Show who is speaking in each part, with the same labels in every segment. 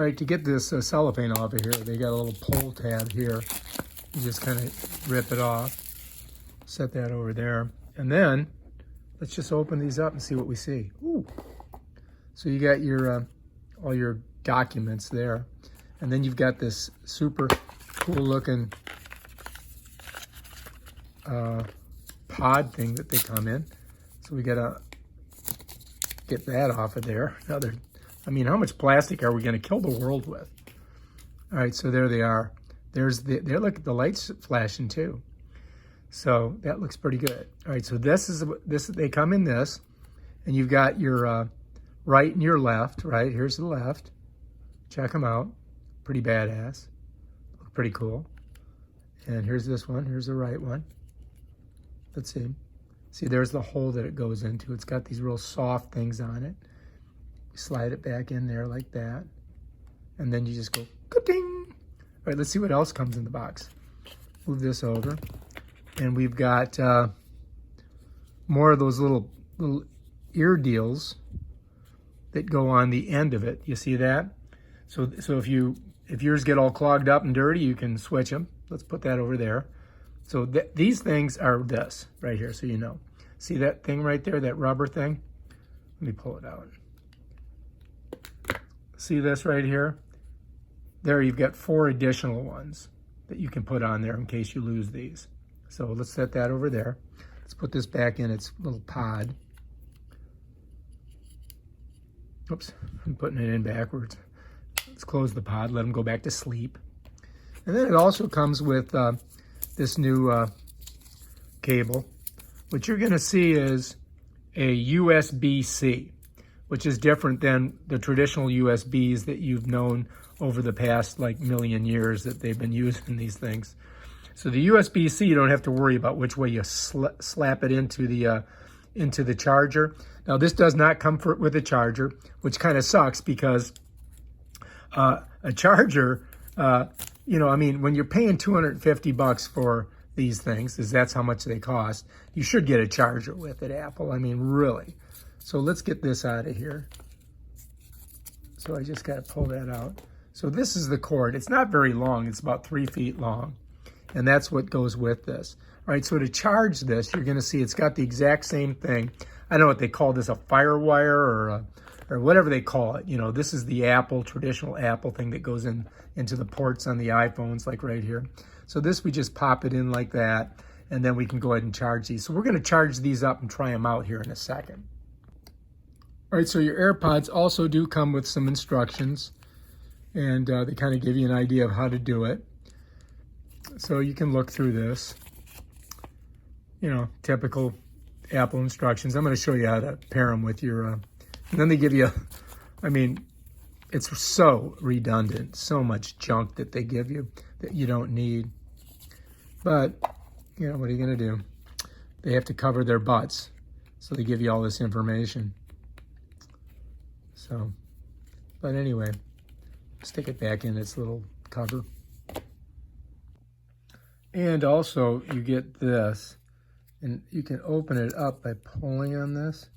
Speaker 1: All right, to get this cellophane off of here, they got a little pull tab here. You just kind of rip it off, set that over there. And then let's just open these up and see what we see. Ooh. So you got your all your documents there. And then you've got this super cool looking pod thing that they come in. So we gotta get that off of there. I mean, how much plastic are we gonna kill the world with? All right, so there they are. There, look, the light's flashing too. So that looks pretty good. All right, so they come in this, and you've got your right and your left, right? Here's the left. Check them out. Pretty badass. Look pretty cool. And here's this one. Here's the right one. Let's see. See, there's the hole that it goes into. It's got these real soft things on it. You slide it back in there like that. And then you just go, ka-ding. All right, let's see what else comes in the box. Move this over. And we've got more of those little ear deals that go on the end of it. You see that? So if yours get all clogged up and dirty, you can switch them. Let's put that over there. So these things are this right here, so you know. See that thing right there, that rubber thing? Let me pull it out. See this right here? There you've got 4 additional ones that you can put on there in case you lose these. So let's set that over there. Let's put this back in its little pod. Oops, I'm putting it in backwards. Let's close the pod, let them go back to sleep. And then it also comes with this new cable. What you're gonna see is a USB-C, which is different than the traditional USBs that you've known over the past million years that they've been using these things. So the USB-C, you don't have to worry about which way you slap it into the charger. Now this does not come with a charger, which kind of sucks because a charger, you know, I mean, when you're paying $250 for these things, because that's how much they cost, you should get a charger with it, Apple. I mean, really. So let's get this out of here. So I just got to pull that out. So this is the cord. It's not very long. It's about 3 feet long. And that's what goes with this. All right, so to charge this, you're going to see it's got the exact same thing. I don't know what they call this, a FireWire or whatever they call it. You know, this is the Apple, traditional Apple thing that goes into the ports on the iPhones, like right here. So this, we just pop it in like that, and then we can go ahead and charge these. So we're going to charge these up and try them out here in a second. All right, so your AirPods also do come with some instructions, and they kind of give you an idea of how to do it. So you can look through this, you know, typical Apple instructions. I'm going to show you how to pair them with your, and then they give you, I mean, it's so redundant, so much junk that they give you that you don't need. But, you know, what are you going to do? They have to cover their butts, so they give you all this information. So, but anyway, stick it back in its little cover. And also, you get this, and you can open it up by pulling on this.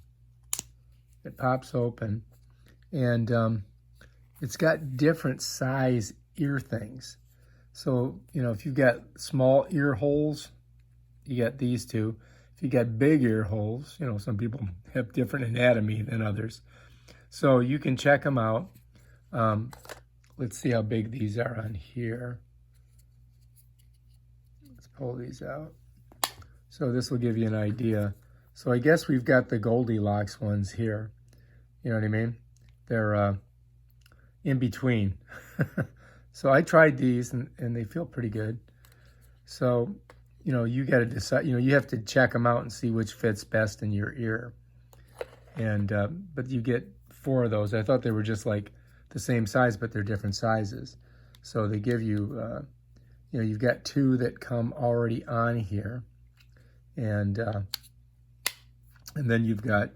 Speaker 1: It pops open, and it's got different size ear things. So, you know, if you've got small ear holes, you got these two. If you got big ear holes, you know, some people have different anatomy than others. So you can check them out. Let's see how big these are on here. Pull these out. So this will give you an idea. So I guess we've got the Goldilocks ones here. You know what I mean? They're in between. So I tried these and they feel pretty good. So, you know, you got to decide, you know, you have to check them out and see which fits best in your ear. And, but you get 4 of those. I thought they were just like the same size, but they're different sizes. So they give you, you know, you've got 2 that come already on here, and then you've got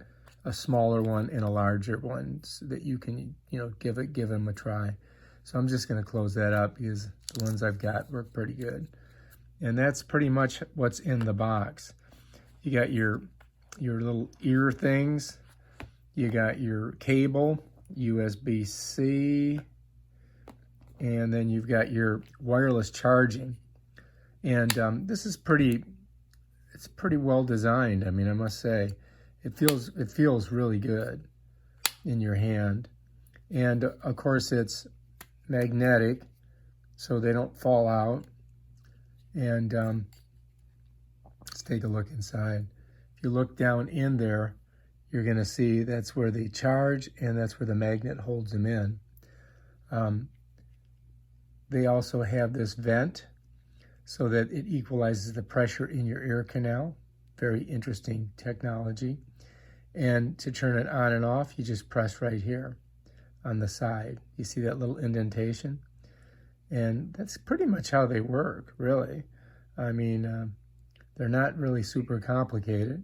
Speaker 1: a smaller one and a larger one so that you can, you know, give them a try. So I'm just going to close that up because the ones I've got work pretty good, and that's pretty much what's in the box. You got your little ear things. You got your cable, USB-C. and then you've got your wireless charging. And this is it's pretty well designed. I mean, I must say, it feels really good in your hand. And of course, it's magnetic, so they don't fall out. And let's take a look inside. If you look down in there, you're going to see that's where they charge, and that's where the magnet holds them in. They also have this vent so that it equalizes the pressure in your ear canal. Very interesting technology. And to turn it on and off, you just press right here on the side. You see that little indentation? And that's pretty much how they work, really. I mean, they're not really super complicated.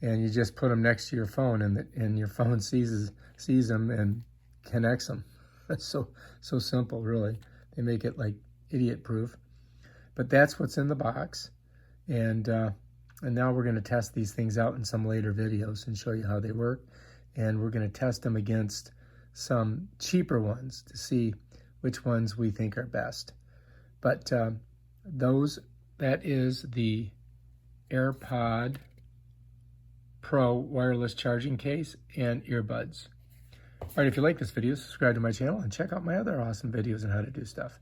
Speaker 1: And you just put them next to your phone, and your phone sees them and connects them. That's so simple, really. They make it like idiot-proof. But that's what's in the box. And now we're going to test these things out in some later videos and show you how they work. And we're going to test them against some cheaper ones to see which ones we think are best. But that is the AirPod Pro wireless charging case and earbuds. All right, if you like this video, subscribe to my channel and check out my other awesome videos on how to do stuff.